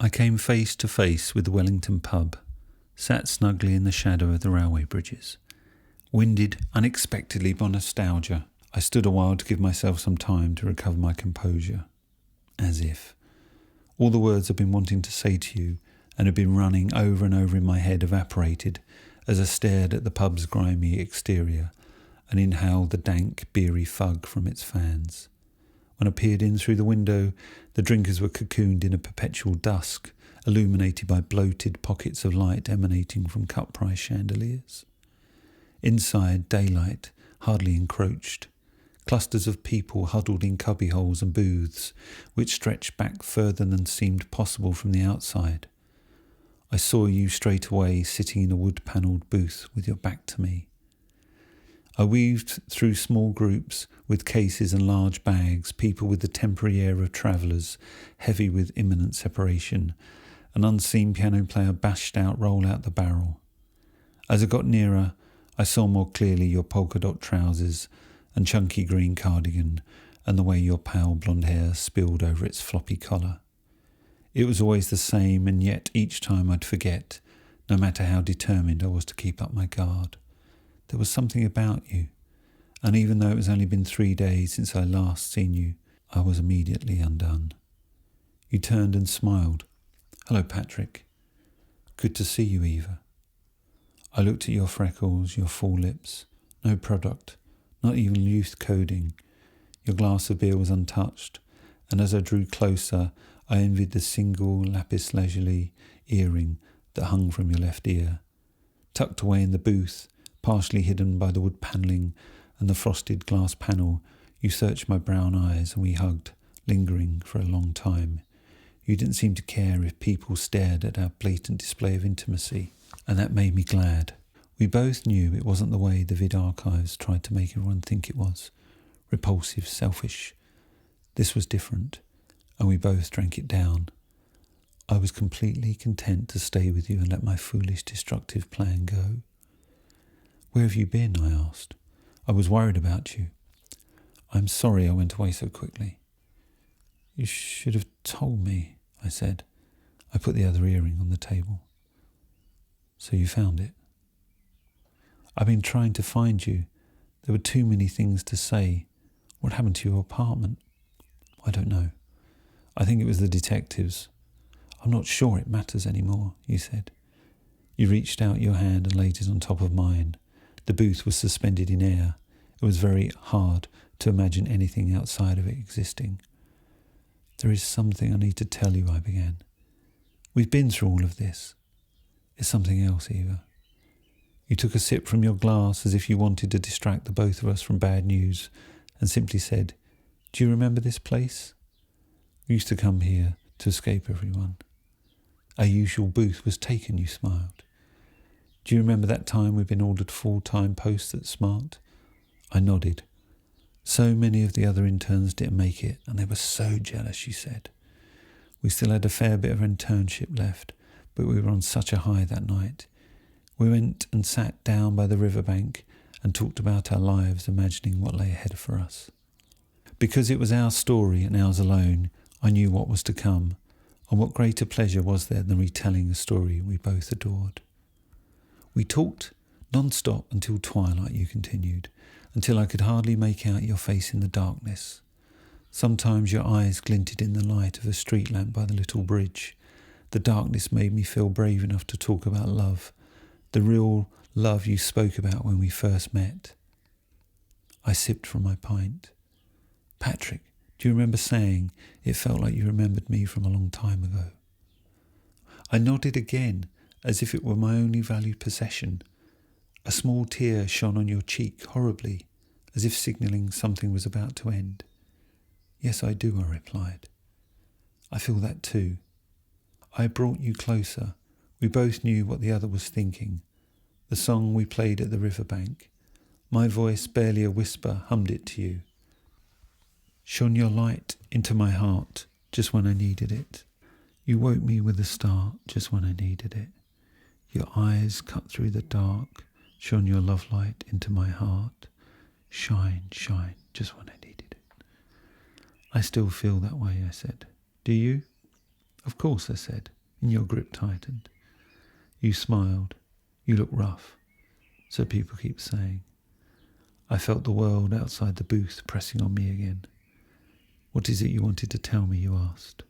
I came face to face with the Wellington pub, sat snugly in the shadow of the railway bridges. Winded unexpectedly by nostalgia, I stood a while to give myself some time to recover my composure. As if. All the words I've been wanting to say to you and had been running over and over in my head evaporated as I stared at the pub's grimy exterior and inhaled the dank, beery fug from its fans. When I peered in through the window, the drinkers were cocooned in a perpetual dusk, illuminated by bloated pockets of light emanating from cut-price chandeliers. Inside, daylight hardly encroached. Clusters of people huddled in cubbyholes and booths, which stretched back further than seemed possible from the outside. I saw you straight away sitting in a wood-panelled booth with your back to me. I weaved through small groups with cases and large bags, people with the temporary air of travellers, heavy with imminent separation. An unseen piano player bashed out Roll Out the Barrel. As I got nearer, I saw more clearly your polka-dot trousers and chunky green cardigan and the way your pale blonde hair spilled over its floppy collar. It was always the same, and yet each time I'd forget, no matter how determined I was to keep up my guard. There was something about you, and even though it was only been 3 days since I last seen you, I was immediately undone. You turned and smiled. "Hello, Patrick. Good to see you, Eva." I looked at your freckles, your full lips. No product, not even youth coding. Your glass of beer was untouched, and as I drew closer, I envied the single lapis lazuli earring that hung from your left ear. Tucked away in the booth, partially hidden by the wood panelling and the frosted glass panel, you searched my brown eyes and we hugged, lingering for a long time. You didn't seem to care if people stared at our blatant display of intimacy, and that made me glad. We both knew it wasn't the way the vid archives tried to make everyone think it was. Repulsive, selfish. This was different, and we both drank it down. I was completely content to stay with you and let my foolish, destructive plan go. "Where have you been?" I asked. "I was worried about you." "I'm sorry I went away so quickly." "You should have told me," I said. I put the other earring on the table. "So you found it?" "I've been trying to find you. There were too many things to say. What happened to your apartment?" "I don't know. I think it was the detectives." "I'm not sure it matters anymore," you said. You reached out your hand and laid it on top of mine. The booth was suspended in air. It was very hard to imagine anything outside of it existing. "There is something I need to tell you," I began. "We've been through all of this. It's something else, Eva." You took a sip from your glass as if you wanted to distract the both of us from bad news and simply said, "Do you remember this place? We used to come here to escape everyone. Our usual booth was taken," you smiled. "Do you remember that time we'd been ordered full-time posts at Smart?" I nodded. "So many of the other interns didn't make it, and they were so jealous," you said. "We still had a fair bit of internship left, but we were on such a high that night. We went and sat down by the riverbank and talked about our lives, imagining what lay ahead for us. Because it was our story and ours alone, I knew what was to come, and what greater pleasure was there than retelling a story we both adored. We talked non-stop until twilight," you continued, "until I could hardly make out your face in the darkness. Sometimes your eyes glinted in the light of a street lamp by the little bridge. The darkness made me feel brave enough to talk about love, the real love you spoke about when we first met." I sipped from my pint. "Patrick, do you remember saying it felt like you remembered me from a long time ago?" I nodded again, as if it were my only valued possession. A small tear shone on your cheek horribly, as if signalling something was about to end. "Yes, I do," I replied. "I feel that too." I brought you closer. We both knew what the other was thinking. The song we played at the riverbank. My voice, barely a whisper, hummed it to you. "Shone your light into my heart just when I needed it. You woke me with a start just when I needed it. Your eyes cut through the dark, shone your love light into my heart. Shine, shine, just when I needed it." "I still feel that way," I said. "Do you?" Of course, I said, and your grip tightened. You smiled. You look rough, so people keep saying. I felt the world outside the booth pressing on me again. What is it you wanted to tell me, you asked.